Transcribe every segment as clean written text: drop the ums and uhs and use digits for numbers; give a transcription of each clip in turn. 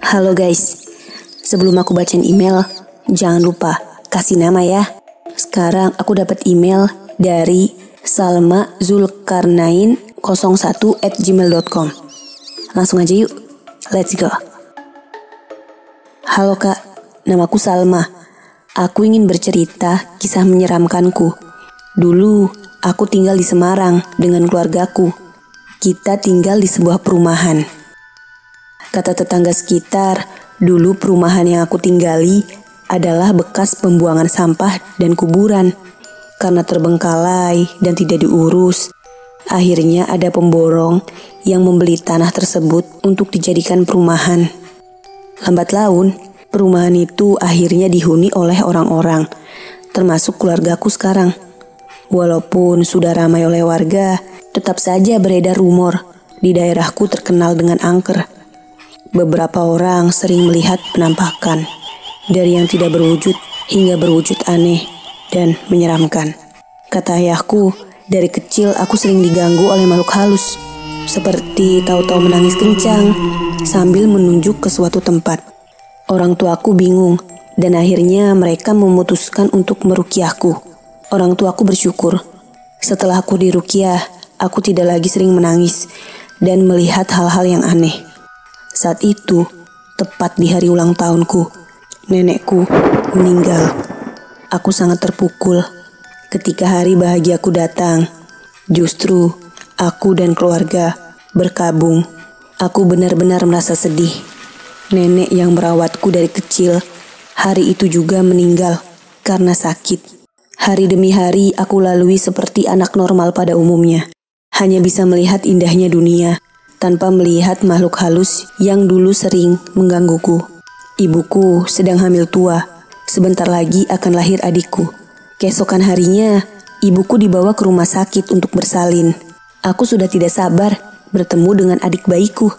Halo guys, sebelum aku bacain email, jangan lupa kasih nama ya. Sekarang aku dapat email dari salmazulkarnain01@gmail.com. Langsung aja yuk, let's go. Halo kak, namaku Salma. Aku ingin bercerita kisah menyeramkanku. Dulu, aku tinggal di Semarang dengan keluargaku. Kita tinggal di sebuah perumahan. Kata tetangga sekitar, dulu perumahan yang aku tinggali adalah bekas pembuangan sampah dan kuburan. Karena terbengkalai dan tidak diurus, akhirnya ada pemborong yang membeli tanah tersebut untuk dijadikan perumahan. Lambat laun, perumahan itu akhirnya dihuni oleh orang-orang, termasuk keluargaku sekarang. Walaupun sudah ramai oleh warga, tetap saja beredar rumor di daerahku terkenal dengan angker. Beberapa orang sering melihat penampakan, dari yang tidak berwujud hingga berwujud aneh dan menyeramkan. Kata ayahku, dari kecil aku sering diganggu oleh makhluk halus, seperti tahu-tahu menangis kencang sambil menunjuk ke suatu tempat. Orang tuaku bingung, dan akhirnya mereka memutuskan untuk meruqyahku. Orang tuaku bersyukur. Setelah aku diruqyah, aku tidak lagi sering menangis dan melihat hal-hal yang aneh. Saat itu, tepat di hari ulang tahunku, nenekku meninggal. Aku sangat terpukul ketika hari bahagiaku datang. Justru, aku dan keluarga berkabung. Aku benar-benar merasa sedih. Nenek yang merawatku dari kecil, hari itu juga meninggal karena sakit. Hari demi hari aku lalui seperti anak normal pada umumnya. Hanya bisa melihat indahnya dunia, tanpa melihat makhluk halus yang dulu sering menggangguku. Ibuku sedang hamil tua. Sebentar lagi akan lahir adikku. Keesokan harinya, ibuku dibawa ke rumah sakit untuk bersalin. Aku sudah tidak sabar bertemu dengan adik bayiku.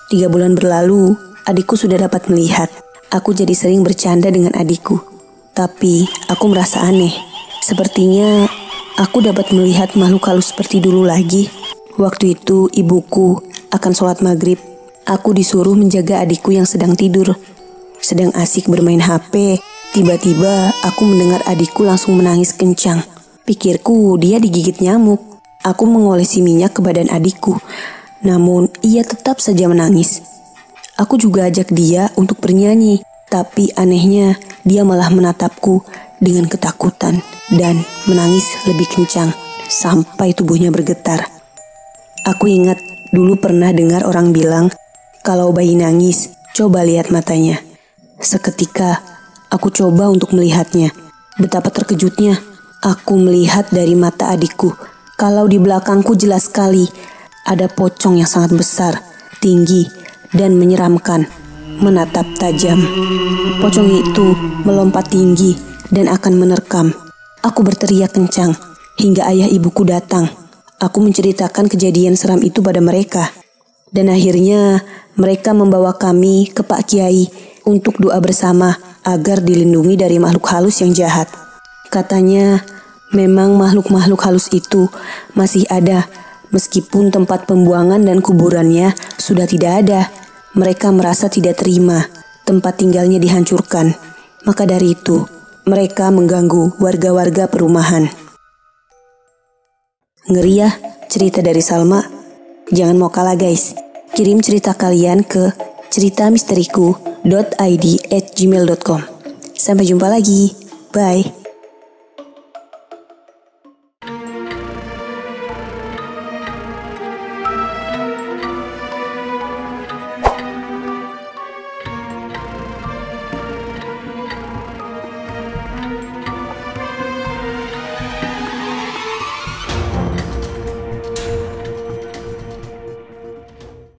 3 bulan berlalu, adikku sudah dapat melihat. Aku jadi sering bercanda dengan adikku. Tapi aku merasa aneh. Sepertinya aku dapat melihat makhluk halus seperti dulu lagi. Waktu itu ibuku akan sholat maghrib. Aku disuruh menjaga adikku yang sedang tidur. Sedang asik bermain HP, tiba-tiba aku mendengar adikku langsung menangis kencang. Pikirku dia digigit nyamuk. Aku mengolesi minyak ke badan adikku, namun ia tetap saja menangis. Aku juga ajak dia untuk bernyanyi, tapi anehnya dia malah menatapku dengan ketakutan dan menangis lebih kencang sampai tubuhnya bergetar. Aku ingat dulu pernah dengar orang bilang, kalau bayi nangis, coba lihat matanya. Seketika, aku coba untuk melihatnya. Betapa terkejutnya, aku melihat dari mata adikku. Kalau di belakangku jelas sekali, ada pocong yang sangat besar, tinggi, dan menyeramkan, menatap tajam. Pocong itu melompat tinggi dan akan menerkam. Aku berteriak kencang, hingga ayah ibuku datang. Aku menceritakan kejadian seram itu pada mereka. Dan akhirnya mereka membawa kami ke Pak Kiai untuk doa bersama agar dilindungi dari makhluk halus yang jahat. Katanya memang makhluk-makhluk halus itu masih ada meskipun tempat pembuangan dan kuburannya sudah tidak ada. Mereka merasa tidak terima tempat tinggalnya dihancurkan. Maka dari itu mereka mengganggu warga-warga perumahan. Ngeri ya cerita dari Salma. Jangan mau kalah guys. Kirim cerita kalian ke ceritamisteriku.id@gmail.com. Sampai jumpa lagi. Bye.